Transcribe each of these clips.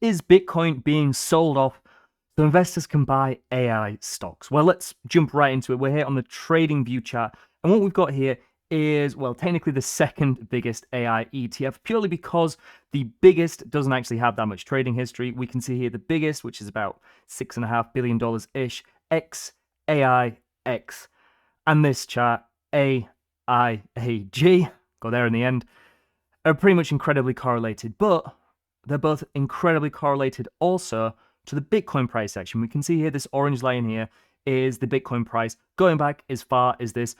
Is Bitcoin being sold off so investors can buy AI stocks? Well, let's jump right into it. We're here on the TradingView chart, and what we've got here is, well, technically the second biggest AI ETF, purely because the biggest doesn't actually have that much trading history. We can see here the biggest, which is about $6.5 billion ish, X AI X, and this chart AIAG, go there in the end, are pretty much incredibly correlated, but they're both incredibly correlated also to the Bitcoin price action. We can see here this orange line here is the Bitcoin price going back as far as this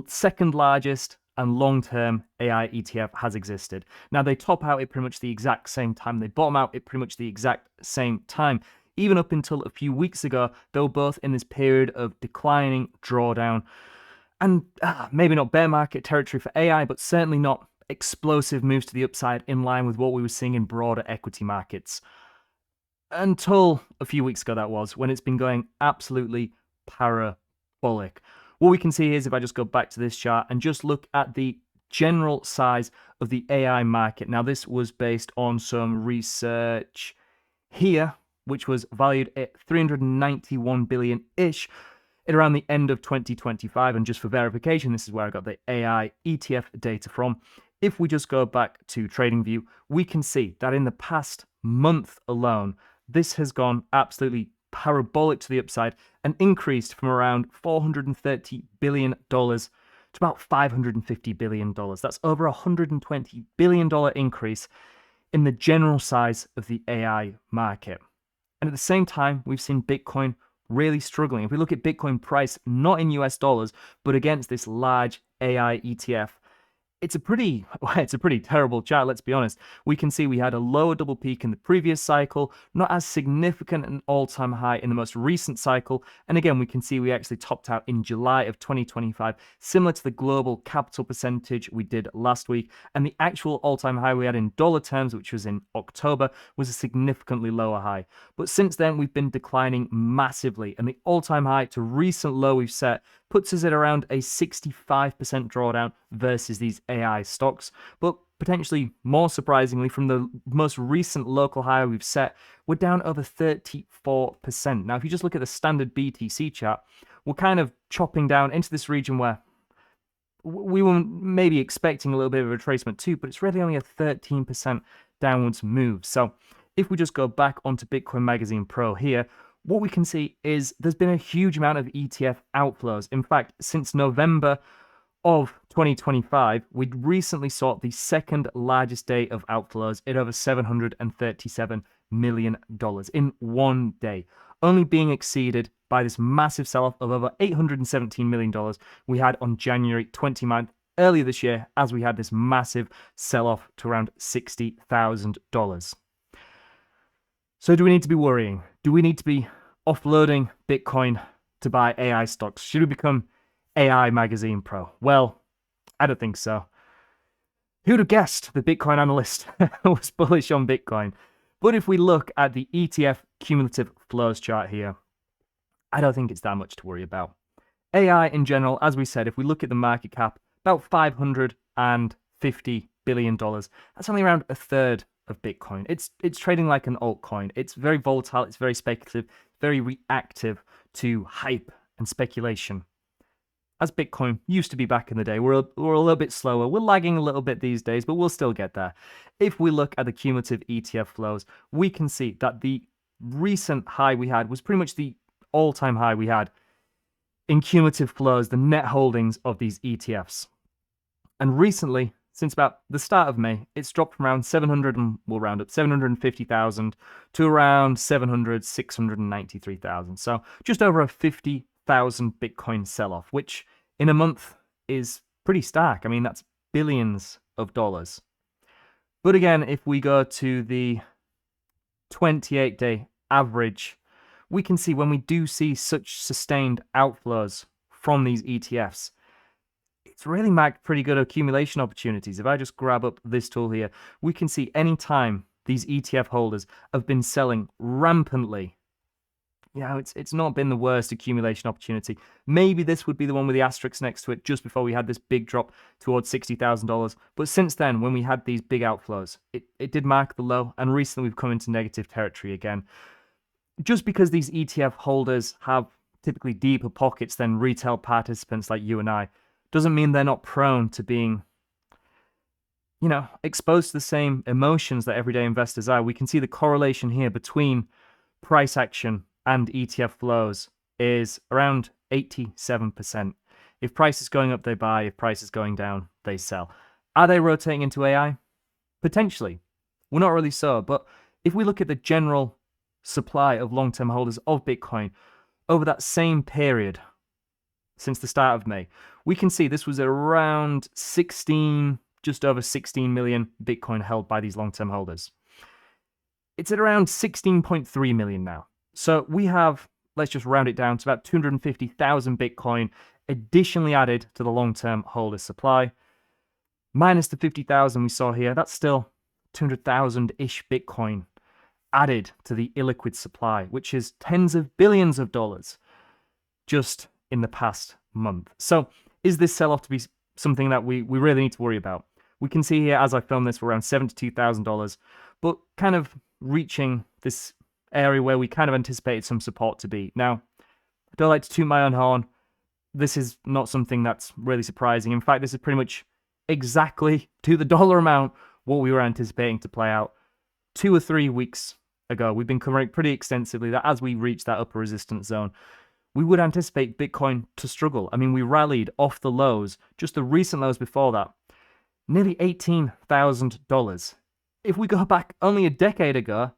second largest and long-term AI ETF has existed. Now, they top out at pretty much the exact same time. They bottom out at pretty much the exact same time. Even up until a few weeks ago, they were both in this period of declining drawdown. And maybe not bear market territory for AI, but certainly not explosive moves to the upside in line with what we were seeing in broader equity markets. Until a few weeks ago, that was, when it's been going absolutely parabolic. What we can see is, if I just go back to this chart and just look at the general size of the AI market. Now, this was based on some research here, which was valued at 391 billion-ish at around the end of 2025. And just for verification, this is where I got the AI ETF data from. If we just go back to TradingView, we can see that in the past month alone, this has gone absolutely parabolic to the upside and increased from around $430 billion to about $550 billion. That's over $120 billion increase in the general size of the AI market. And at the same time, we've seen Bitcoin really struggling. If we look at Bitcoin price, not in US dollars, but against this large AI ETF, it's a pretty terrible chart, let's be honest. We can see we had a lower double peak in the previous cycle, not as significant an all-time high in the most recent cycle. And again, we can see we actually topped out in July of 2025, similar to the global capital percentage we did last week. And the actual all-time high we had in dollar terms, which was in October, was a significantly lower high. But since then, we've been declining massively. And the all-time high to recent low we've set puts us at around a 65% drawdown versus these AI stocks. But potentially more surprisingly, from the most recent local high we've set, we're down over 34%. Now, if you just look at the standard BTC chart, we're kind of chopping down into this region where we were maybe expecting a little bit of a retracement too, but it's really only a 13% downwards move. So if we just go back onto Bitcoin Magazine Pro here, what we can see is there's been a huge amount of ETF outflows. In fact, since November of 2025, we recently saw the second largest day of outflows at over $737 million in one day, only being exceeded by this massive sell-off of over $817 million we had on January 29th earlier this year, as we had this massive sell-off to around $60,000. So do we need to be worrying? Do we need to be offloading Bitcoin to buy AI stocks? Should we become AI Magazine Pro? Well, I don't think so. Who'd have guessed the Bitcoin analyst was bullish on Bitcoin? But if we look at the ETF cumulative flows chart here, I don't think it's that much to worry about. AI in general, as we said, if we look at the market cap, about $550 billion. That's only around a third of Bitcoin. It's trading like an altcoin. It's very volatile, it's very speculative, very reactive to hype and speculation. As Bitcoin used to be back in the day. We're a little bit slower. We're lagging a little bit these days, but we'll still get there. If we look at the cumulative ETF flows, we can see that the recent high we had was pretty much the all-time high we had in cumulative flows, the net holdings of these ETFs. And recently, since about the start of May, it's dropped from around 700, and we'll round up 750,000 to around 693,000. So just over a 50,000 Bitcoin sell-off, which in a month is pretty stark. I mean, that's billions of dollars. But again, if we go to the 28-day average, we can see when we do see such sustained outflows from these ETFs, it's really marked pretty good accumulation opportunities. If I just grab up this tool here, we can see any time these ETF holders have been selling rampantly it's not been the worst accumulation opportunity. Maybe this would be the one with the asterisk next to it just before we had this big drop towards $60,000. But since then, when we had these big outflows, it did mark the low, and recently we've come into negative territory again. Just because these ETF holders have typically deeper pockets than retail participants like you and I, doesn't mean they're not prone to being, exposed to the same emotions that everyday investors are. We can see the correlation here between price action and ETF flows is around 87%. If price is going up, they buy. If price is going down, they sell. Are they rotating into AI? Potentially. We're not really sure, but if we look at the general supply of long-term holders of Bitcoin over that same period since the start of May, we can see this was around just over 16 million Bitcoin held by these long-term holders. It's at around 16.3 million now. So we have, let's just round it down to about 250,000 Bitcoin additionally added to the long-term holder supply. Minus the 50,000 we saw here, that's still 200,000-ish Bitcoin added to the illiquid supply, which is tens of billions of dollars just in the past month. So is this sell-off to be something that we really need to worry about? We can see here, as I film this, we're around $72,000, but kind of reaching this area where we kind of anticipated some support to be. Now, I don't like to toot my own horn. This is not something that's really surprising. In fact, this is pretty much exactly to the dollar amount what we were anticipating to play out 2 or 3 weeks ago. We've been covering pretty extensively that as we reach that upper resistance zone, we would anticipate Bitcoin to struggle. I mean, we rallied off the lows, just the recent lows before that, nearly $18,000. If we go back only a decade ago,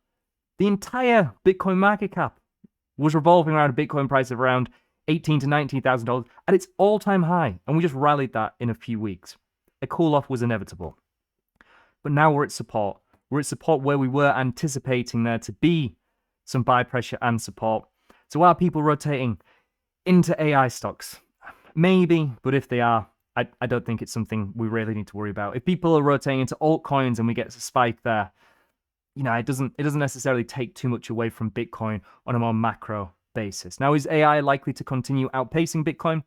the entire Bitcoin market cap was revolving around a Bitcoin price of around $18,000 to $19,000 at its all-time high, and we just rallied that in a few weeks. A cool-off was inevitable. But now we're at support. We're at support where we were anticipating there to be some buy pressure and support. So are people rotating into AI stocks? Maybe, but if they are, I don't think it's something we really need to worry about. If people are rotating into altcoins and we get a spike there, it doesn't necessarily take too much away from Bitcoin on a more macro basis. Now, is AI likely to continue outpacing Bitcoin?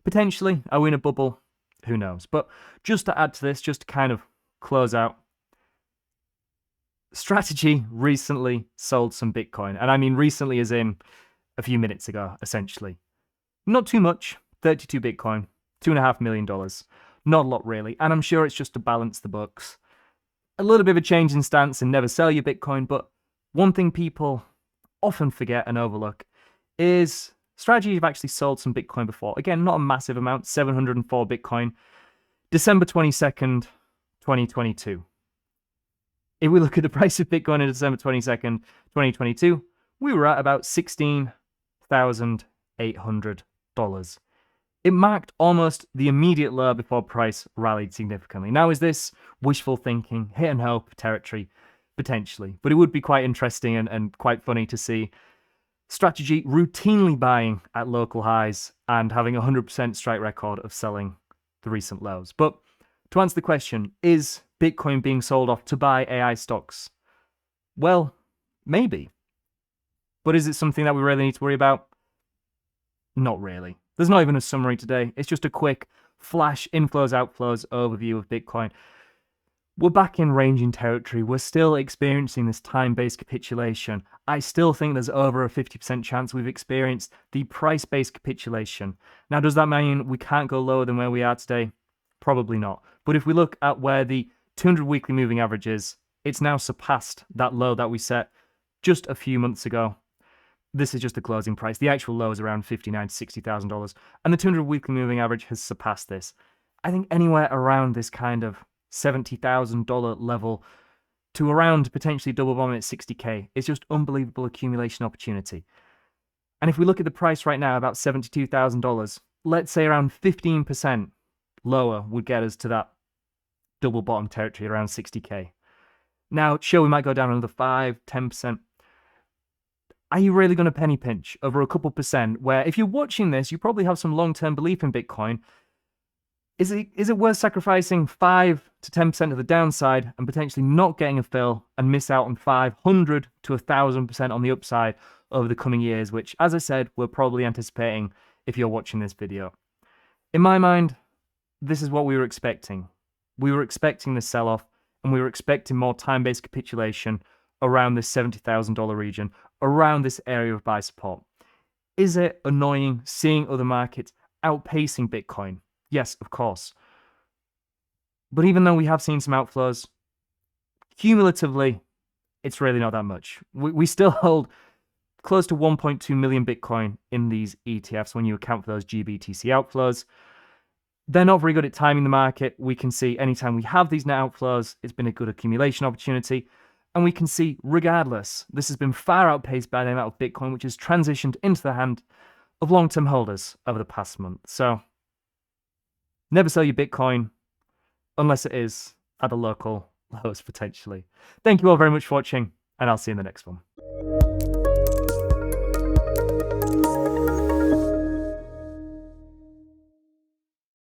Potentially. Are we in a bubble? Who knows? But just to add to this, just to kind of close out, Strategy recently sold some Bitcoin. And I mean recently as in a few minutes ago, essentially. Not too much, 32 Bitcoin, $2.5 million. Not a lot really. And I'm sure it's just to balance the books. A little bit of a change in stance and never sell your Bitcoin. But one thing people often forget and overlook is Strategy have actually sold some Bitcoin before. Again, not a massive amount, 704 Bitcoin, December 22nd, 2022. If we look at the price of Bitcoin on December 22nd, 2022, we were at about $16,800. It marked almost the immediate low before price rallied significantly. Now, is this wishful thinking, hit and hope territory? Potentially. But it would be quite interesting and quite funny to see Strategy routinely buying at local highs and having a 100% strike record of selling the recent lows. But to answer the question, is Bitcoin being sold off to buy AI stocks? Well, maybe. But is it something that we really need to worry about? Not really. There's not even a summary today. It's just a quick flash inflows, outflows overview of Bitcoin. We're back in ranging territory. We're still experiencing this time-based capitulation. I still think there's over a 50% chance we've experienced the price-based capitulation. Now, does that mean we can't go lower than where we are today? Probably not. But if we look at where the 200 weekly moving average is, it's now surpassed that low that we set just a few months ago. This is just the closing price. The actual low is around $59,000 to $60,000, and the 200 weekly moving average has surpassed this. I think anywhere around this kind of $70,000 level to around potentially double bottom at 60K is just unbelievable accumulation opportunity. And if we look at the price right now, about $72,000, let's say around 15% lower would get us to that double bottom territory around 60K. Now, sure, we might go down another 5, 10%. Are you really going to penny pinch over a couple percent where if you're watching this, you probably have some long-term belief in Bitcoin? Is it worth sacrificing 5 to 10% of the downside and potentially not getting a fill and miss out on 500 to 1,000% on the upside over the coming years, which, as I said, we're probably anticipating if you're watching this video? In my mind, this is what we were expecting. We were expecting the sell-off, and we were expecting more time-based capitulation around this $70,000 region, around this area of buy support. Is it annoying seeing other markets outpacing Bitcoin? Yes, of course. But even though we have seen some outflows, cumulatively, it's really not that much. We still hold close to 1.2 million Bitcoin in these ETFs when you account for those GBTC outflows. They're not very good at timing the market. We can see anytime we have these net outflows, it's been a good accumulation opportunity. And we can see, regardless, this has been far outpaced by the amount of Bitcoin which has transitioned into the hand of long-term holders over the past month. So never sell your Bitcoin unless it is at a local lows potentially. Thank you all very much for watching, and I'll see you in the next one.